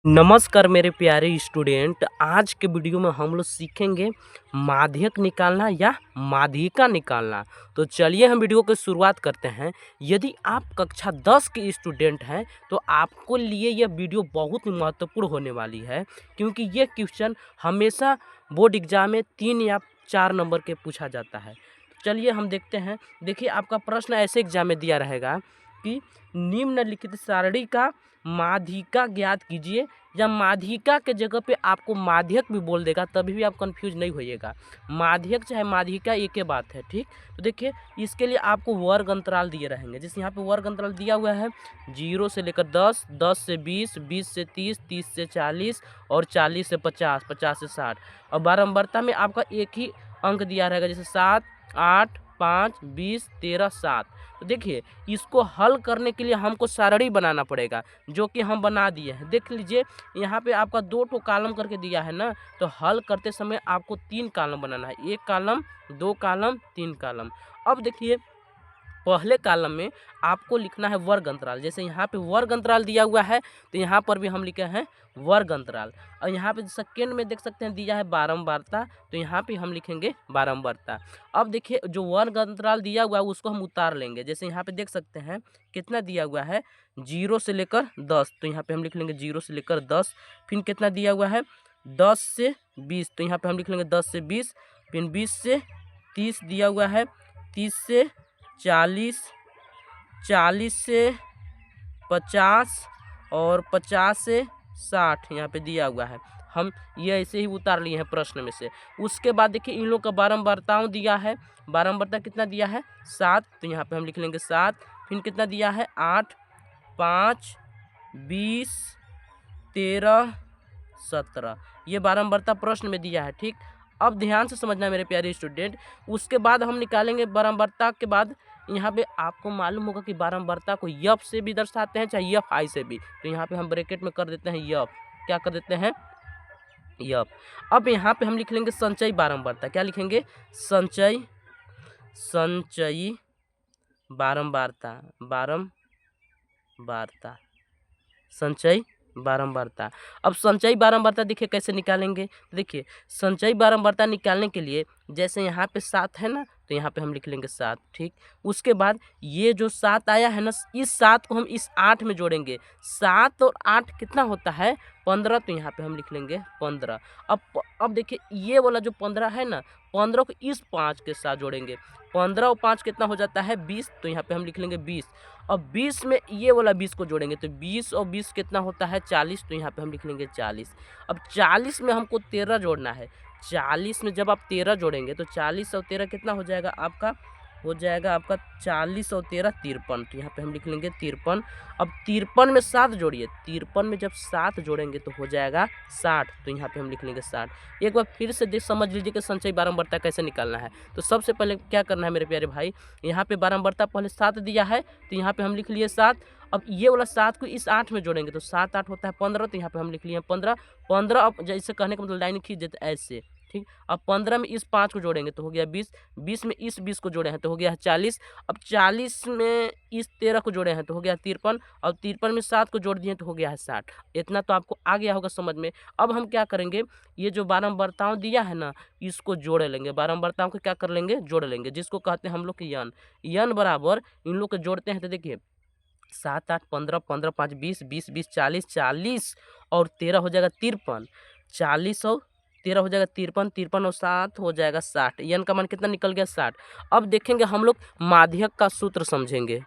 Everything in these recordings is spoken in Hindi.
नमस्कार मेरे प्यारे स्टूडेंट। आज के वीडियो में हम लोग सीखेंगे माध्यक निकालना या माध्यिका निकालना। तो चलिए हम वीडियो की शुरुआत करते हैं। यदि आप कक्षा 10 के स्टूडेंट हैं तो आपको लिए यह वीडियो बहुत ही महत्वपूर्ण होने वाली है, क्योंकि ये क्वेश्चन हमेशा बोर्ड एग्जाम में 3 या 4 नंबर के पूछा जाता है। चलिए हम देखते हैं। देखिए, आपका प्रश्न ऐसे एग्जाम में दिया रहेगा कि निम्नलिखित सारणी का माध्यिका ज्ञात कीजिए, या माध्यिका के जगह पे आपको माध्यक भी बोल देगा तभी भी आप कंफ्यूज नहीं होइएगा। माध्यक चाहे माध्यिका एक ही बात है, ठीक। तो देखिए, इसके लिए आपको वर्ग अंतराल दिए रहेंगे। जैसे यहाँ पे वर्ग अंतराल दिया हुआ है 0 से लेकर 10, 10 से 20, 20 से 30, 30 से 40 और 40 से 50, 50 से 60। और बारंबारता में आपका एक ही अंक दिया रहेगा, जैसे 7, 8, 5, 20, 13, 7। तो देखिए, इसको हल करने के लिए हमको सारणी बनाना पड़ेगा, जो कि हम बना दिए हैं। देख लीजिए, यहाँ पे आपका 2 ठो कॉलम करके दिया है ना, तो हल करते समय आपको 3 कॉलम बनाना है। 1 कॉलम, 2 कॉलम, 3 कॉलम। अब देखिए, पहले कॉलम में आपको लिखना है वर्ग अंतराल। जैसे यहाँ पे वर्ग अंतराल दिया हुआ है तो यहाँ पर भी हम लिखे हैं वर्ग अंतराल। और यहाँ पे सेकेंड में देख सकते हैं दिया है बारंबारता, तो यहाँ पे हम लिखेंगे बारंबारता। अब देखिए, जो वर्ग अंतराल दिया हुआ है उसको हम उतार लेंगे। जैसे यहाँ पे देख सकते हैं कितना दिया हुआ है 0 से लेकर 10, तो यहाँ पे हम लिख लेंगे 0 से लेकर 10। फिर कितना दिया हुआ है 10 से 20, तो यहाँ पे हम लिख लेंगे 10 से 20। फिर 20 से 30 दिया हुआ है, 30 से 40, 40 से 50 और 50 से 60 यहाँ पे दिया हुआ है। हम ये ऐसे ही उतार लिए हैं प्रश्न में से। उसके बाद देखिए, इन लोग का बारंबारताओं दिया है। बारंबारता कितना दिया है 7, तो यहाँ पे हम लिख लेंगे 7। फिर कितना दिया है 8, 5, 20, 13, 17। ये बारंबारता प्रश्न में दिया है, ठीक। अब ध्यान से समझना मेरे प्यारे स्टूडेंट। उसके बाद हम निकालेंगे बारंबारता के बाद। यहाँ पे आपको मालूम होगा कि बारंबारता को यफ से भी दर्शाते हैं, चाहे यफ आई से भी। तो यहाँ पे हम ब्रैकेट में कर देते हैं यफ। क्या कर देते हैं? यफ। अब यहाँ पे हम लिख लेंगे संचयी बारंबारता। क्या लिखेंगे? संचयी, संचयी बारंबारता, बारंबारता, संचयी बारंबारता। अब संचयी बारंबारता देखिए कैसे निकालेंगे। देखिए, संचयी बारंबारता निकालने के लिए जैसे यहाँ पे 7 है ना, तो यहाँ पे हम लिख लेंगे 7, ठीक। उसके बाद ये जो 7 आया है ना, इस 7 को हम इस 8 में जोड़ेंगे। 7 और 8 कितना होता है 15, तो यहाँ पे हम लिख लेंगे 15। अब देखिए, ये वाला जो 15 है ना, 15 को इस 5 के साथ जोड़ेंगे। 15 और 5 कितना हो जाता है 20, तो यहाँ पे हम लिख लेंगे 20। अब 20 में ये वाला 20 को जोड़ेंगे, तो 20 और 20 कितना होता है 40, तो यहाँ पे हम लिख लेंगे 40। अब 40 में हमको 13 जोड़ना है। 40 में जब आप 13 जोड़ेंगे तो 40 और 13 कितना हो जाएगा आपका? हो जाएगा आपका 40 और 13 53, तो यहाँ पे हम लिख लेंगे 53। अब 53 में 7 जोड़िए। 53 में जब 7 जोड़ेंगे तो हो जाएगा 60, तो यहाँ पे हम लिख लेंगे 60। एक बार फिर से देख समझ लीजिए कि संचयी बारंबारता कैसे निकालना है। तो सबसे पहले क्या करना है मेरे प्यारे भाई, यहाँ पे बारंबारता पहले 7 दिया है, तो यहाँ पे हम लिख लिए 7। अब ये वाला 7 को इस 8 में जोड़ेंगे तो 7 8 होता है 15, तो यहाँ पे हम लिख लिए 15। 15 अब जैसे कहने का मतलब लाइन खींच देते ऐसे, ठीक। अब 15 में इस 5 को जोड़ेंगे तो हो गया 20। 20 में इस 20 को जोड़े हैं तो हो गया 40। अब 40 में इस 13 को जोड़े हैं तो हो गया 53। और 53 में 7 को जोड़ दिए तो हो गया है 60। इतना तो आपको आ गया होगा समझ में। अब हम क्या करेंगे, ये जो बारंबारताओं दिया है ना, इसको जोड़ लेंगे। बारंबारताओं को क्या कर लेंगे? जोड़ लेंगे, जिसको कहते हैं हम लोग के यन। यन बराबर इन लोग को जोड़ते हैं तो देखिए 7 8 15, 15 5 20, 20 20 40, 40 और 13 हो जाएगा 53। 40 और 13 हो जाएगा 53, 53 और 7 हो जाएगा 60। यन का मान कितना निकल गया 60। अब देखेंगे हम लोग माध्यक का सूत्र समझेंगे।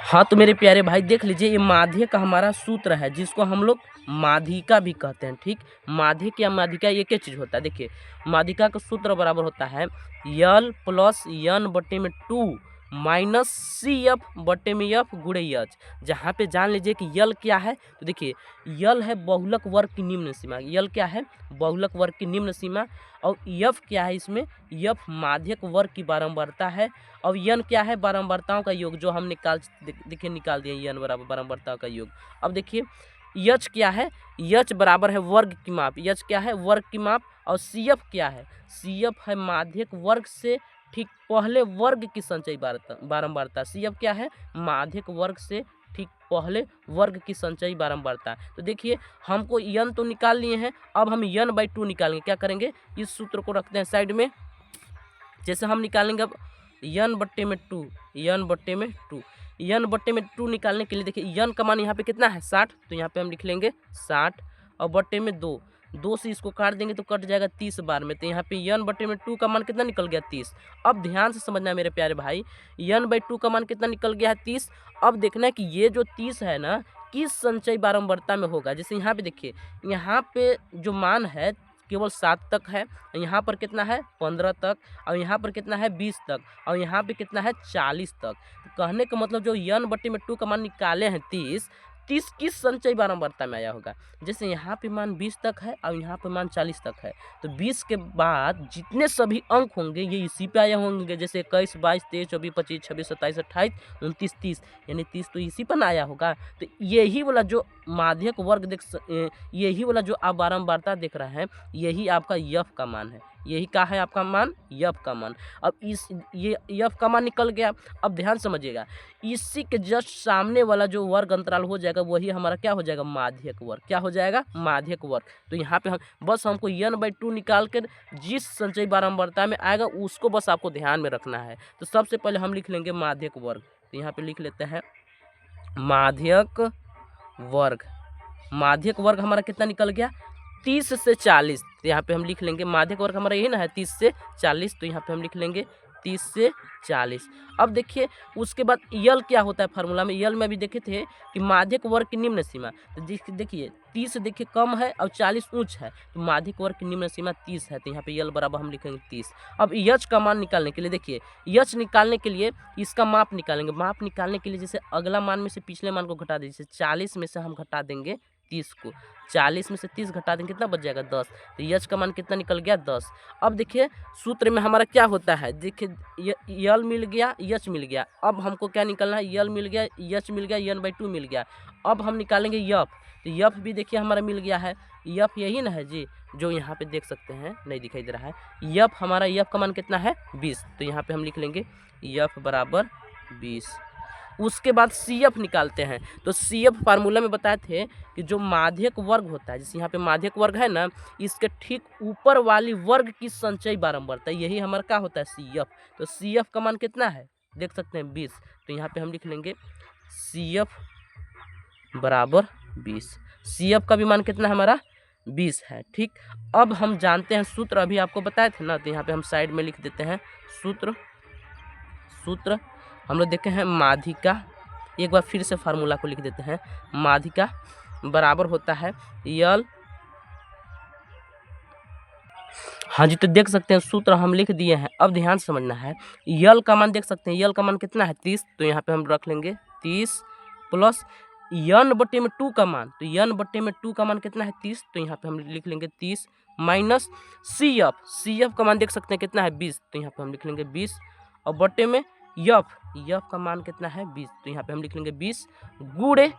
हाँ तो मेरे प्यारे भाई देख लीजिए, ये माध्यक का हमारा सूत्र है, जिसको हम लोग माध्यिका भी कहते हैं, ठीक। माध्यक या माध्यिका एक ही चीज होता है। देखिए, माध्यिका का सूत्र बराबर होता है यल प्लस यन बटे में 2 माइनस सी एफ बटे में एफ गुणे एच। जहाँ पे जान लीजिए कि यल क्या है, तो देखिए, यल है बहुलक वर्ग की निम्न सीमा। यल क्या है? बहुलक वर्ग की निम्न सीमा। और एफ क्या है? इसमें एफ माध्यक वर्ग की बारंबारता है। और यन क्या है? बारंबारताओं का योग, जो हम देखिए निकाल दिए यन बराबर बारंबारताओं का योग। अब देखिए, यच क्या है? यच बराबर है वर्ग की माप। यच क्या है? वर्ग की माप। और सी एफ क्या है? सी एफ है माध्यक वर्ग से ठीक पहले वर्ग की संचयी बारंबारता। सी एफ क्या है? माध्यक वर्ग से ठीक पहले वर्ग की संचयी बारंबारता। तो देखिए हमको n तो निकाल लिए हैं, अब हम n/2 निकालेंगे। क्या करेंगे, इस सूत्र को रखते हैं साइड में। जैसे हम निकालेंगे अब n/2, n/2 निकालने के लिए देखिए n का मान यहाँ पे कितना है 60, तो यहाँ पे हम लिख लेंगे 60 और बट्टे में 2 से इसको काट देंगे तो कट जाएगा 30 बार में। तो यहाँ पे n/2 का मान कितना निकल गया 30। अब ध्यान से समझना है मेरे प्यारे भाई, n/2 का मान कितना निकल गया है 30। अब देखना है कि ये जो 30 है ना किस संचयी बारंबारता में होगा। जैसे यहाँ पे देखिए, यहाँ पे जो मान है केवल 7 तक है, यहाँ पर कितना है 15 तक, और यहाँ पर कितना है 20 तक, और यहाँ पे कितना है 40 तक। तो कहने का मतलब जो n/2 का मान निकाले हैं 30 किस संचयी बारंबारता में आया होगा। जैसे यहाँ पे मान 20 तक है और यहाँ पे मान 40 तक है, तो 20 के बाद जितने सभी अंक होंगे ये इसी पे आए होंगे। जैसे 21, 22, 23, 24, 25, 26, 27, 28, 29, 30, यानी 30 तो इसी पर आया होगा। तो यही वाला जो माध्यक वर्ग यही वाला जो आप बारंबारता देख रहे हैं, यही आपका यफ का मान है। यही का है आपका मान, यफ का मान। अब ये यफ का मान निकल गया। अब ध्यान समझिएगा, इसी के जस्ट सामने वाला जो वर्ग अंतराल हो जाएगा वही हमारा क्या हो जाएगा, माध्यक वर्ग। क्या हो जाएगा, माध्यक वर्ग। तो यहाँ पे हमको n/2 निकाल कर जिस संचयी बारंबारता में आएगा उसको बस आपको ध्यान में रखना है। तो सबसे पहले हम लिख लेंगे माध्यक वर्ग। तो यहाँ पे लिख लेते हैं माध्यक वर्ग। माध्यक वर्ग हमारा कितना निकल गया 30 से 40। तो यहाँ पे हम लिख लेंगे माध्यक वर्ग हमारा यही ना है 30 से 40, तो यहाँ पे हम लिख लेंगे 30 से 40। अब देखिए उसके बाद यल क्या होता है फार्मूला में, यल में भी देखे थे कि माध्यक वर्ग की निम्न सीमा। तो देखिए 30 देखिए कम है और 40 ऊंच है, तो माध्यक वर्ग की निम्न सीमा 30 है। तो यहाँ पे यल बराबर हम लिखेंगे 30। अब यच का मान निकालने के लिए देखिए, यच निकालने के लिए इसका माप निकालेंगे। माप निकालने के लिए जैसे अगला मान में से पिछले मान को घटा दीजिए। 40 में से हम घटा देंगे 30 को, 40 में से 30 घटा देंगे कितना बच जाएगा 10। तो यच का मान कितना निकल गया 10। अब देखिए सूत्र में हमारा क्या होता है, देखिए यल मिल गया, यच मिल गया। अब हमको क्या निकलना है, यल मिल गया, यच मिल गया, n/2 मिल गया। अब हम निकालेंगे यफ। तो यफ भी देखिए हमारा मिल गया है। यफ यही ना है जी, जो यहाँ पे देख सकते हैं, नहीं दिखाई दे रहा है। यफ हमारा, यफ का मान कितना है 20। तो यहाँ पे हम लिख लेंगे यफ बराबर 20। उसके बाद CF निकालते हैं। तो CF फार्मूला में बताए थे कि जो माध्यक वर्ग होता है, जैसे यहाँ पे माध्यक वर्ग है ना, इसके ठीक ऊपर वाली वर्ग की संचयी बारंबारता, यही हमारा क्या होता है CF। तो CF का मान कितना है देख सकते हैं 20। तो यहाँ पे हम लिख लेंगे CF बराबर 20। CF का भी मान कितना है हमारा 20 है। ठीक, अब हम जानते हैं सूत्र, अभी आपको बताए थे ना, तो यहाँ पे हम साइड में लिख देते हैं सूत्र हम लोग देखे हैं माध्यिका। एक बार फिर से फार्मूला को लिख देते हैं। माध्यिका बराबर होता है यल, हाँ जी, तो देख सकते हैं सूत्र हम लिख दिए हैं। अब ध्यान समझना है, यल का मान देख सकते हैं, यल का मान कितना है 30। तो यहाँ पे हम रख लेंगे 30 प्लस n/2 का मान। तो n/2 का मान कितना है 30। तो यहाँ पे हम लिख लेंगे 30 माइनस CF का मान देख सकते हैं कितना है 20। तो यहाँ पे हम लिख लेंगे 20 और बट्टे में यफ का मान कितना है 20। तो यहाँ पे हम लिख लेंगे 20 गुणे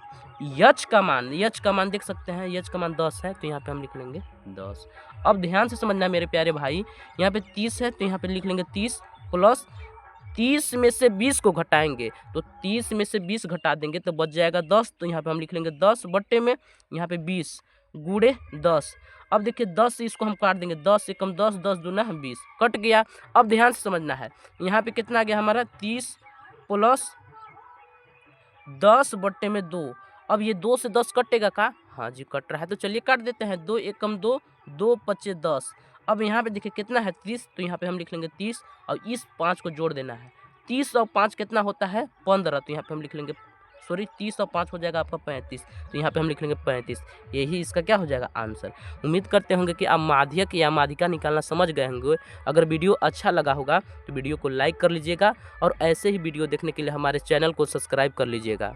यच का मान देख सकते हैं, यच का मान 10 है। तो यहाँ पे हम लिख लेंगे 10। अब ध्यान से समझना मेरे प्यारे भाई, यहाँ पे 30 है तो यहाँ पे लिख लेंगे 30 प्लस 30 में से 20 को घटाएंगे। तो 30 में से 20 घटा देंगे तो बच जाएगा 10। तो यहाँ पे हम लिख लेंगे 10 बट्टे में यहाँ पे 20 गुणे 10। अब देखिए 10 से इसको हम काट देंगे, 10 से कम 10, 10 दूना 20, कट गया। अब ध्यान से समझना है, यहाँ पे कितना आ गया हमारा 30 प्लस 10 बट्टे में 2। अब ये 2 से 10 कटेगा का, हाँ जी कट रहा है, तो चलिए काट देते हैं। 2 एक कम 2, 2 पचे 10। अब यहाँ पे देखिए कितना है 30। तो यहाँ पे हम लिख लेंगे 30 और इस 5 को जोड़ देना है। 30 और 5 कितना होता है 15। तो यहाँ पे हम लिख लेंगे 30 और 5 हो जाएगा आपका 35। तो यहाँ पे हम लिख लेंगे 35। यही इसका क्या हो जाएगा आंसर। उम्मीद करते होंगे कि आप माध्यक या माध्यिका निकालना समझ गए होंगे। अगर वीडियो अच्छा लगा होगा तो वीडियो को लाइक कर लीजिएगा और ऐसे ही वीडियो देखने के लिए हमारे चैनल को सब्सक्राइब कर लीजिएगा।